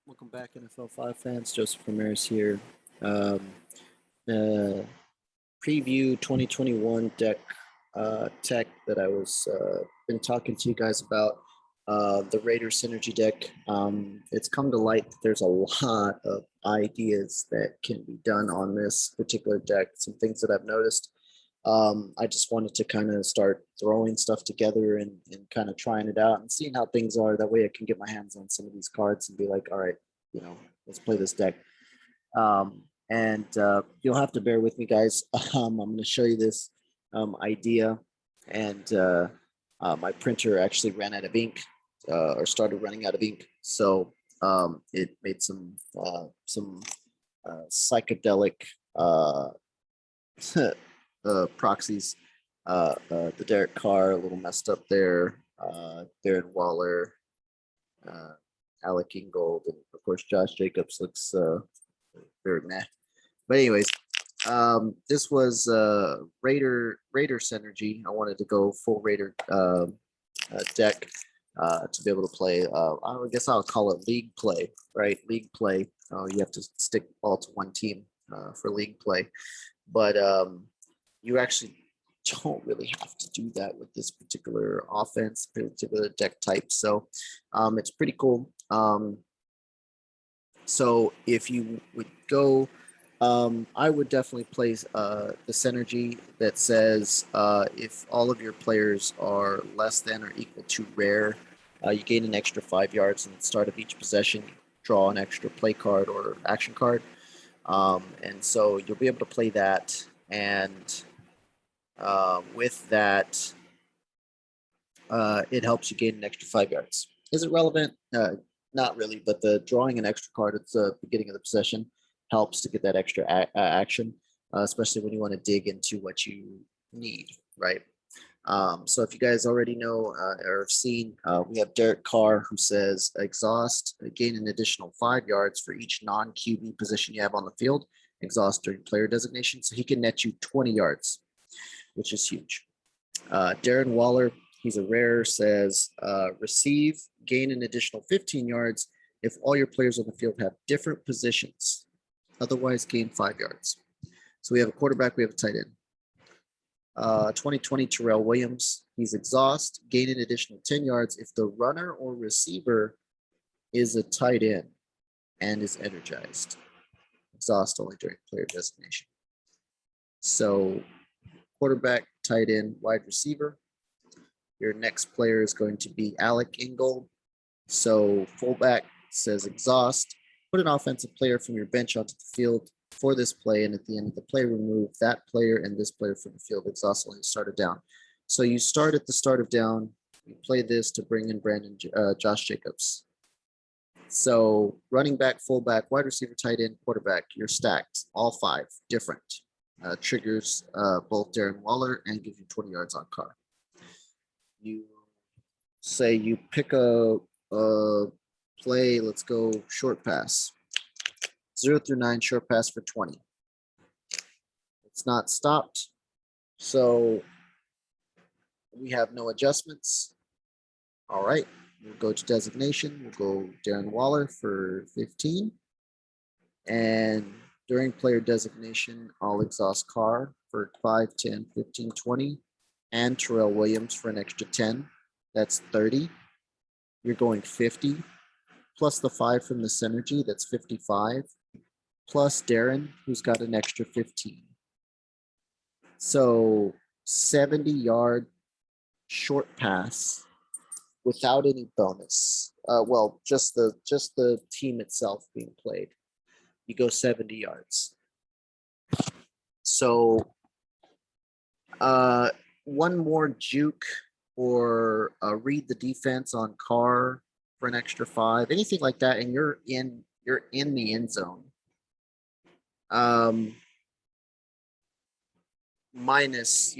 Welcome back, NFL 5 fans. Joseph Ramirez here. Um, uh, Preview 2021 deck tech that I was been talking to you guys about. The Raider Synergy deck. It's come to light that there's a lot of ideas that can be done on this particular deck. Some things that I've noticed. I just wanted to kind of start throwing stuff together and kind of trying it out and seeing how things are. That way I can get my hands on some of these cards and be like, all right, let's play this deck. And you'll have to bear with me, guys. I'm going to show you this idea. And my printer actually ran out of ink or started running out of ink. So it made some psychedelic proxies. The Derek Carr, a little messed up there. Darren Waller, Alec Ingold, and of course Josh Jacobs looks very meh. But anyways, this was Raider Synergy. I wanted to go full Raider deck to be able to play. I guess I'll call it league play, right? League play. You have to stick all to one team for league play, but you actually don't really have to do that with this particular offense, particular deck type. So it's pretty cool. So if you would go, I would definitely play the synergy that says if all of your players are less than or equal to rare, you gain an extra 5 yards at the start of each possession, draw an extra play card or action card. And so you'll be able to play that. And with that, it helps you gain an extra 5 yards. Is it relevant? Not really, but the drawing an extra card at the beginning of the possession helps to get that extra action, especially when you want to dig into what you need, right? So if you guys already know or have seen, we have Derek Carr who says exhaust, gain an additional 5 yards for each non-QB position you have on the field, exhaust during player designation. So he can net you 20 yards, which is huge. Darren Waller, he's a rare, says receive, gain an additional 15 yards if all your players on the field have different positions. Otherwise, gain 5 yards. So we have a quarterback, we have a tight end. 2020 Terrell Williams, he's exhaust, gain an additional 10 yards if the runner or receiver is a tight end and is energized. Exhaust only during player designation. So quarterback, tight end, wide receiver. Your next player is going to be Alec Ingold. So fullback says exhaust. Put an offensive player from your bench onto the field for this play, and at the end of the play, remove that player and this player from the field. Exhaust only started down. So you start at the start of down. You play this to bring in Josh Jacobs. So running back, fullback, wide receiver, tight end, quarterback, you're stacked. All 5 different. Triggers both Darren Waller and gives you 20 yards on Carr. You say you pick a play, let's go short pass. 0 through 9, short pass for 20. It's not stopped. So we have no adjustments. All right, we'll go to designation. We'll go Darren Waller for 15. And during player designation, I'll exhaust Carr for 5, 10, 15, 20, and Terrell Williams for an extra 10. That's 30. You're going 50, plus the 5 from the synergy, that's 55, plus Darren, who's got an extra 15. So 70-yard short pass without any bonus. Well, just the team itself being played. You go 70 yards. So one more juke or read the defense on Carr for an extra 5, anything like that, and you're in the end zone. Minus,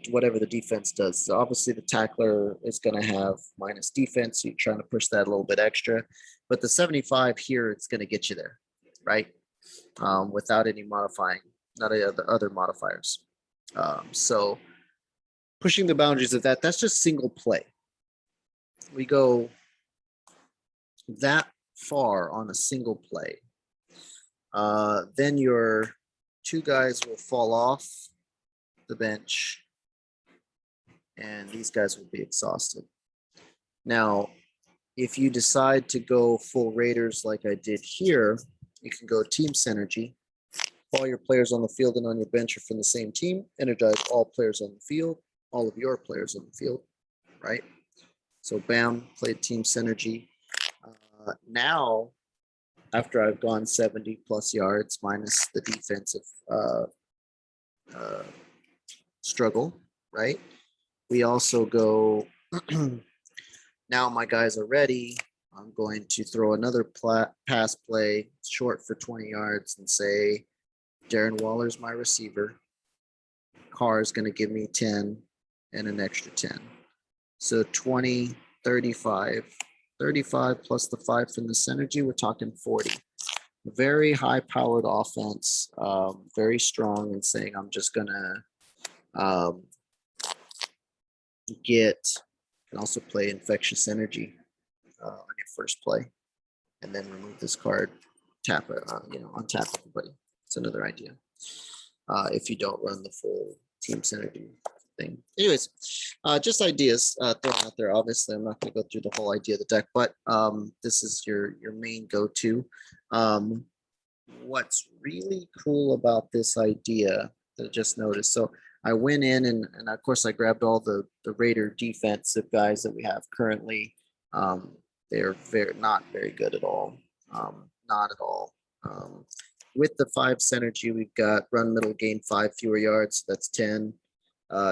whatever the defense does. So obviously the tackler is going to have minus defense. So you're trying to push that a little bit extra, but the 75 here, it's going to get you there, right? Without any modifying, not any other modifiers. So pushing the boundaries of that's just single play. We go that far on a single play, then your two guys will fall off the bench and these guys will be exhausted. Now, if you decide to go full Raiders like I did here, you can go team synergy. All your players on the field and on your bench are from the same team. Energize all players on the field, all of your players on the field, right? So bam, played team synergy. Now, after I've gone 70 plus yards minus the defensive struggle, right? We also go, now my guys are ready. I'm going to throw another pass play short for 20 yards and say, Darren Waller's my receiver. Carr is going to give me 10 and an extra 10. So 20, 35, 35 plus the 5 from the synergy, we're talking 40. Very high powered offense, very strong in saying I'm just going to and also play infectious energy on your first play and then remove this card, tap it, untap everybody. It's another idea. If you don't run the full team synergy thing. Anyways, just ideas thrown out there. Obviously, I'm not going to go through the whole idea of the deck, but this is your main go-to. What's really cool about this idea that I just noticed. So I went in and of course I grabbed all the Raider defensive guys that we have currently. They're not very good at all. Not at all. With the 5 synergy, we've got run middle, gain 5 fewer yards. That's 10.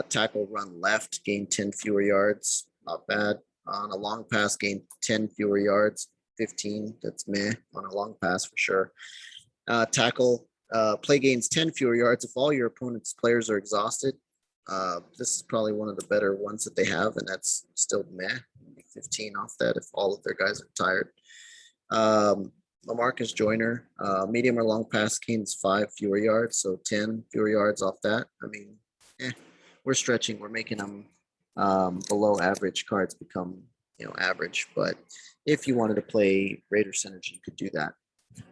Tackle run left, gain 10 fewer yards. Not bad. On a long pass, gain 10 fewer yards. 15. That's meh on a long pass for sure. Tackle play gains 10 fewer yards if all your opponent's players are exhausted. This is probably one of the better ones that they have, and that's still meh. 15 off that if all of their guys are tired. LaMarcus Joyner, medium or long pass gains 5 fewer yards, so 10 fewer yards off that. I mean, we're stretching. We're making them below average cards become average. But if you wanted to play Raider Synergy, you could do that.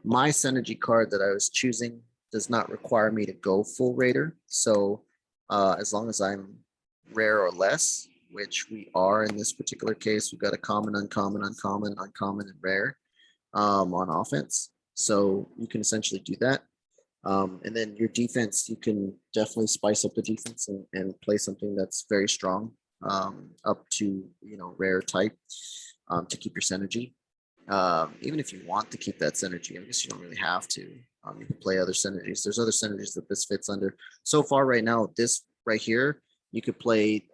My Synergy card that I was choosing does not require me to go full Raider. So as long as I'm rare or less, which we are in this particular case, we've got a common, uncommon, uncommon, uncommon, and rare on offense. So you can essentially do that. And then your defense, you can definitely spice up the defense and play something that's very strong up to, rare type to keep your synergy. Even if you want to keep that synergy, I guess you don't really have to. You can play other synergies. There's other synergies that this fits under. So far right now, this right here, you could play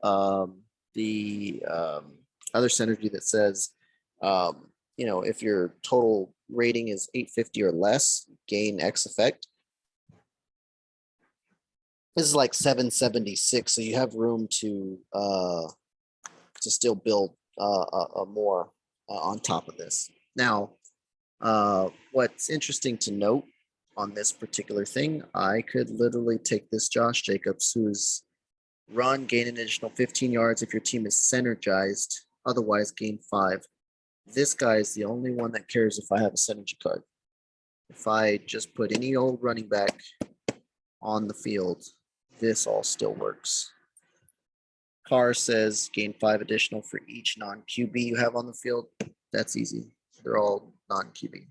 the other synergy that says, if your total rating is 850 or less, gain X effect. This is like 776, so you have room to still build more on top of this. Now, what's interesting to note on this particular thing, I could literally take this Josh Jacobs, who's run, gain an additional 15 yards if your team is synergized, otherwise gain 5. This guy is the only one that cares if I have a synergy card. If I just put any old running back on the field, this all still works. Carr says gain 5 additional for each non-QB you have on the field. That's easy. They're all non-QB.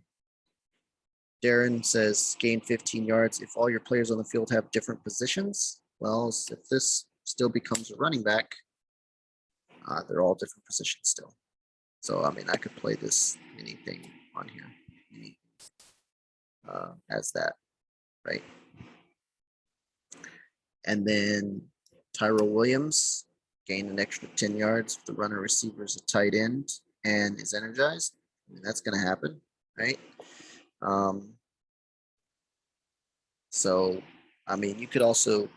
Darren says gain 15 yards if all your players on the field have different positions. Well, if this still becomes a running back, they're all different positions still. So, I mean, I could play this anything on here as that, right? And then Tyrell Williams, gain an extra 10 yards if the runner receiver is a tight end and is energized. I mean, that's going to happen, right? So, I mean, you could also,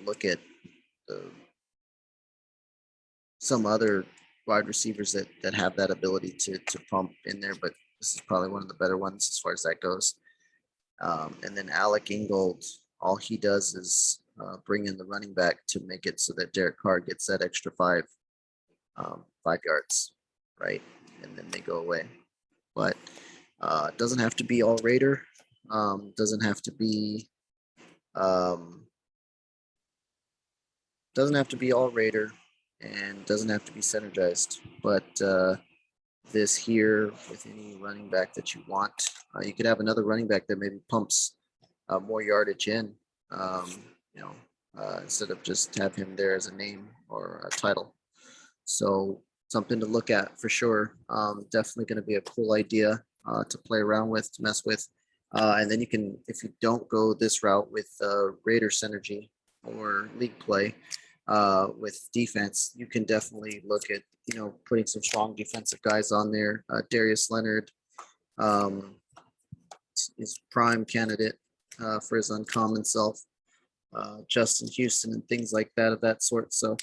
look at some other wide receivers that have that ability to pump in there, but this is probably one of the better ones as far as that goes. And then Alec Ingold, all he does is bring in the running back to make it so that Derek Carr gets that extra 5 yards, right? And then they go away. but it doesn't have to be all Raider. Doesn't have to be doesn't have to be all Raider, and doesn't have to be synergized. But this here with any running back that you want, you could have another running back that maybe pumps more yardage in. Um, you know, instead of just have him there as a name or a title. So something to look at for sure. Definitely going to be a cool idea to play around with, to mess with. And then you can, if you don't go this route with Raider Synergy or League Play with defense, you can definitely look at, putting some strong defensive guys on there. Darius Leonard is prime candidate for his uncommon self. Justin Houston and things like that of that sort. So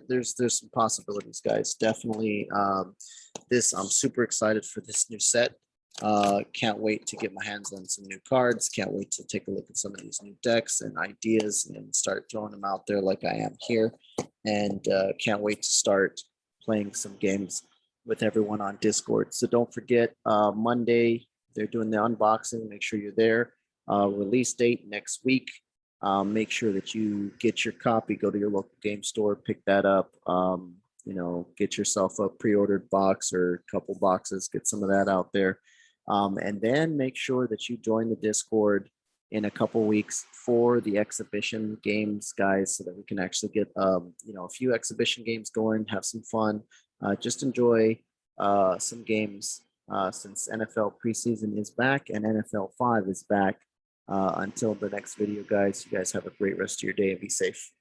there's some possibilities, guys. Definitely this. I'm super excited for this new set. Can't wait to get my hands on some new cards. Can't wait to take a look at some of these new decks and ideas and start throwing them out there like I am here. And can't wait to start playing some games with everyone on Discord. So don't forget, Monday they're doing the unboxing. Make sure you're there. Release date next week. Make sure that you get your copy, go to your local game store, pick that up, get yourself a pre-ordered box or a couple boxes, get some of that out there. And then make sure that you join the Discord in a couple weeks for the exhibition games, guys, so that we can actually get, a few exhibition games going, have some fun, just enjoy some games since NFL preseason is back and NFL 5 is back. Until the next video, guys, you guys have a great rest of your day and be safe.